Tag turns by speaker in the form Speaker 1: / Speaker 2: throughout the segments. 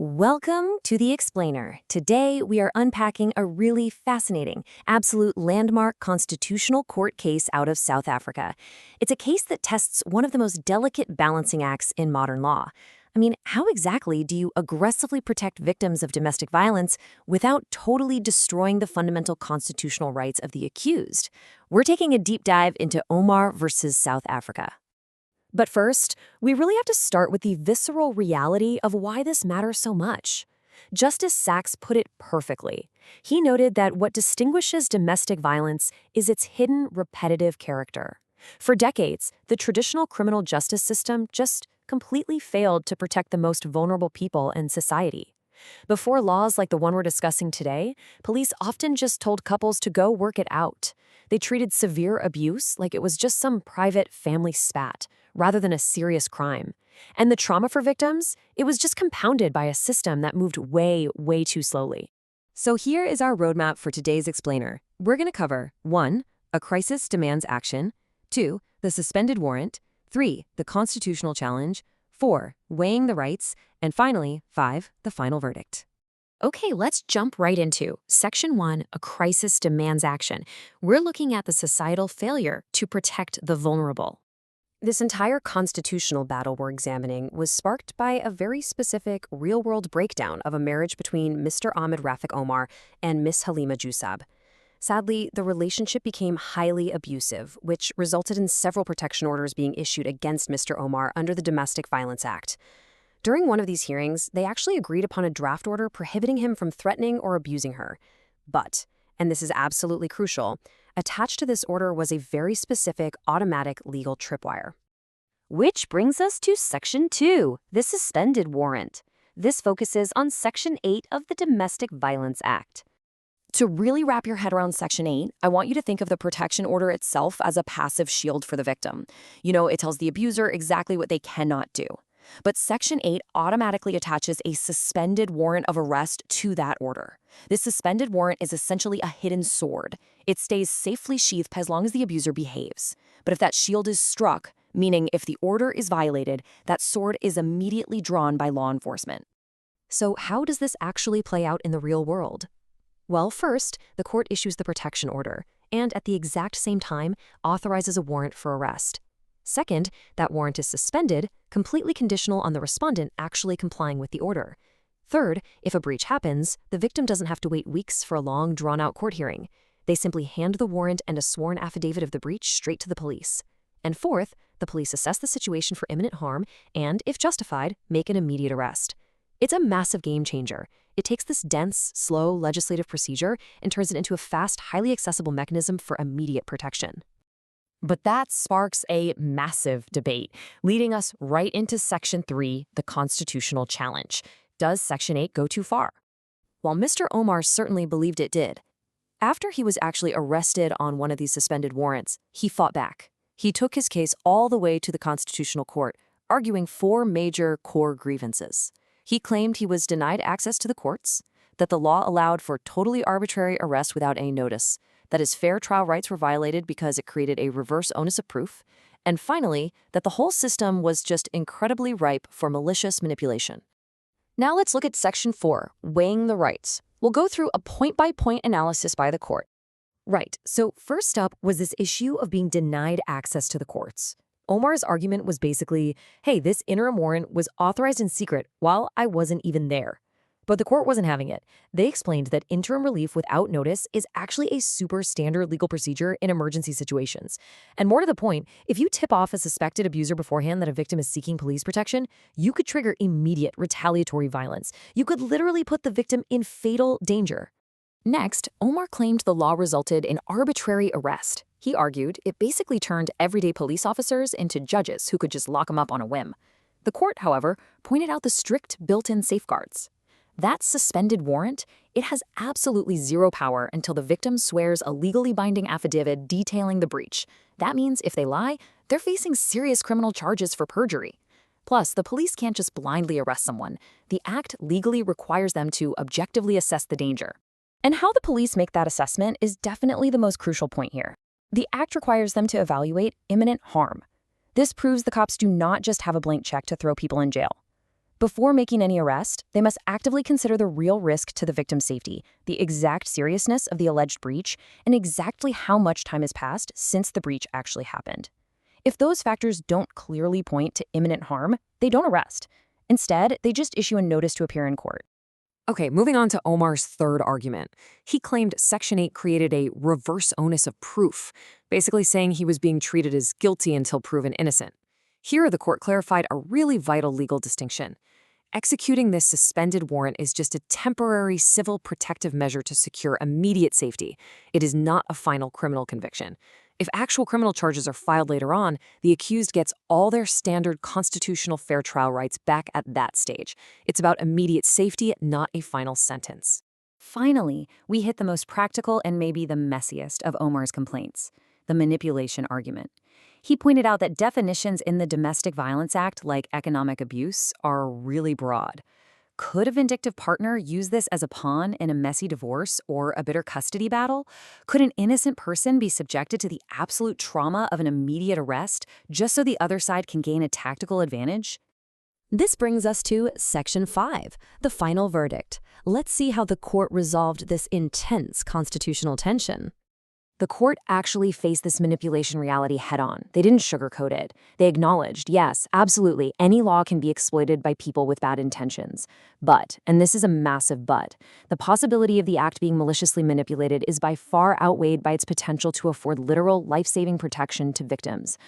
Speaker 1: Welcome to The Explainer. Today, we are unpacking a really fascinating, absolute landmark constitutional court case out of South Africa. It's a case that tests one of the most delicate balancing acts in modern law. I mean, how exactly do you aggressively protect victims of domestic violence without totally destroying the fundamental constitutional rights of the accused? We're taking a deep dive into Omar versus South Africa. But first, we really have to start with the visceral reality of why this matters so much. Justice Sachs put it perfectly. He noted that what distinguishes domestic violence is its hidden, repetitive character. For decades, the traditional criminal justice system just completely failed to protect the most vulnerable people in society. Before laws like the one we're discussing today, police often just told couples to go work it out. They treated severe abuse like it was just some private family spat, rather than a serious crime. And the trauma for victims, it was just compounded by a system that moved way, way too slowly. So here is our roadmap for today's explainer. We're going to cover 1. A crisis demands action. 2. The suspended warrant. 3. The constitutional challenge. 4. Weighing the rights. And finally, 5. The final verdict. Okay, let's jump right into Section 1, a crisis demands action. We're looking at the societal failure to protect the vulnerable. This entire constitutional battle we're examining was sparked by a very specific real-world breakdown of a marriage between Mr. Ahmed Raffik Omar and Miss Halima Jusab. Sadly, the relationship became highly abusive, which resulted in several protection orders being issued against Mr. Omar under the Domestic Violence Act. During one of these hearings, they actually agreed upon a draft order prohibiting him from threatening or abusing her. But, and this is absolutely crucial, attached to this order was a very specific automatic legal tripwire. Which brings us to Section 2, the suspended warrant. This focuses on Section 8 of the Domestic Violence Act. To really wrap your head around Section 8, I want you to think of the protection order itself as a passive shield for the victim. It tells the abuser exactly what they cannot do. But Section 8 automatically attaches a suspended warrant of arrest to that order. This suspended warrant is essentially a hidden sword. It stays safely sheathed as long as the abuser behaves. But if that shield is struck, meaning if the order is violated, that sword is immediately drawn by law enforcement. So how does this actually play out in the real world? Well, first, the court issues the protection order, and at the exact same time, authorizes a warrant for arrest. Second, that warrant is suspended, completely conditional on the respondent actually complying with the order. Third, if a breach happens, the victim doesn't have to wait weeks for a long, drawn-out court hearing. They simply hand the warrant and a sworn affidavit of the breach straight to the police. And fourth, the police assess the situation for imminent harm and, if justified, make an immediate arrest. It's a massive game changer. It takes this dense, slow legislative procedure and turns it into a fast, highly accessible mechanism for immediate protection. But that sparks a massive debate, leading us right into Section 3, the constitutional challenge. Does Section 8 go too far? While Mr. Omar certainly believed it did, after he was actually arrested on one of these suspended warrants, he fought back. He took his case all the way to the Constitutional Court, arguing 4 major core grievances. He claimed he was denied access to the courts, that the law allowed for totally arbitrary arrest without any notice, that his fair trial rights were violated because it created a reverse onus of proof, and finally, that the whole system was just incredibly ripe for malicious manipulation. Now let's look at Section 4, weighing the rights. We'll go through a point-by-point analysis by the court. Right, so first up was this issue of being denied access to the courts. Omar's argument was basically, hey, this interim warrant was authorized in secret while I wasn't even there. But the court wasn't having it. They explained that interim relief without notice is actually a super standard legal procedure in emergency situations. And more to the point, if you tip off a suspected abuser beforehand that a victim is seeking police protection, you could trigger immediate retaliatory violence. You could literally put the victim in fatal danger. Next, Omar claimed the law resulted in arbitrary arrest. He argued it basically turned everyday police officers into judges who could just lock them up on a whim. The court, however, pointed out the strict built-in safeguards. That suspended warrant, it has absolutely zero power until the victim swears a legally binding affidavit detailing the breach. That means if they lie, they're facing serious criminal charges for perjury. Plus, the police can't just blindly arrest someone. The act legally requires them to objectively assess the danger. And how the police make that assessment is definitely the most crucial point here. The act requires them to evaluate imminent harm. This proves the cops do not just have a blank check to throw people in jail. Before making any arrest, they must actively consider the real risk to the victim's safety, the exact seriousness of the alleged breach, and exactly how much time has passed since the breach actually happened. If those factors don't clearly point to imminent harm, they don't arrest. Instead, they just issue a notice to appear in court.
Speaker 2: Okay, moving on to Omar's third argument. He claimed Section 8 created a reverse onus of proof, basically saying he was being treated as guilty until proven innocent. Here, the court clarified a really vital legal distinction. Executing this suspended warrant is just a temporary civil protective measure to secure immediate safety. It is not a final criminal conviction. If actual criminal charges are filed later on, the accused gets all their standard constitutional fair trial rights back at that stage. It's about immediate safety, not a final sentence.
Speaker 1: Finally, we hit the most practical and maybe the messiest of Omar's complaints, the manipulation argument. He pointed out that definitions in the Domestic Violence Act, like economic abuse, are really broad. Could a vindictive partner use this as a pawn in a messy divorce or a bitter custody battle? Could an innocent person be subjected to the absolute trauma of an immediate arrest just so the other side can gain a tactical advantage? This brings us to Section 5, the final verdict. Let's see how the court resolved this intense constitutional tension. The court actually faced this manipulation reality head-on. They didn't sugarcoat it. They acknowledged, yes, absolutely, any law can be exploited by people with bad intentions. But, and this is a massive but, the possibility of the act being maliciously manipulated is by far outweighed by its potential to afford literal, life-saving protection to victims.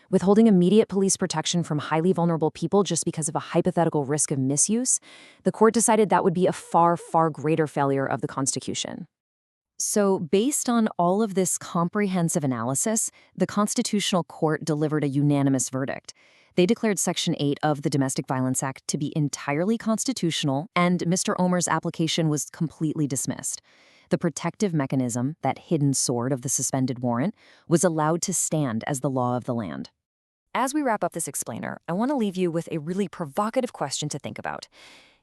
Speaker 1: Withholding immediate police protection from highly vulnerable people just because of a hypothetical risk of misuse, the court decided that would be a far, far greater failure of the Constitution. So, based on all of this comprehensive analysis, the Constitutional Court delivered a unanimous verdict. They declared Section 8 of the Domestic Violence Act to be entirely constitutional, and Mr. Omar's application was completely dismissed. The protective mechanism, that hidden sword of the suspended warrant, was allowed to stand as the law of the land. As we wrap up this explainer, I want to leave you with a really provocative question to think about.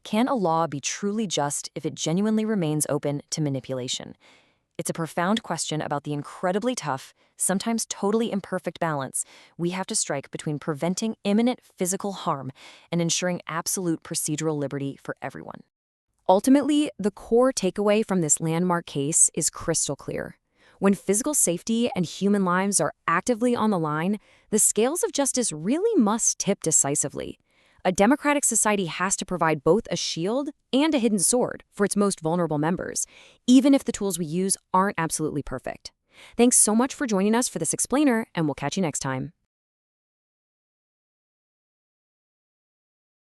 Speaker 1: Can a law be truly just if it genuinely remains open to manipulation? It's a profound question about the incredibly tough, sometimes totally imperfect balance we have to strike between preventing imminent physical harm and ensuring absolute procedural liberty for everyone. Ultimately, the core takeaway from this landmark case is crystal clear. When physical safety and human lives are actively on the line, the scales of justice really must tip decisively. A democratic society has to provide both a shield and a hidden sword for its most vulnerable members, even if the tools we use aren't absolutely perfect. Thanks so much for joining us for this explainer, and we'll catch you next time.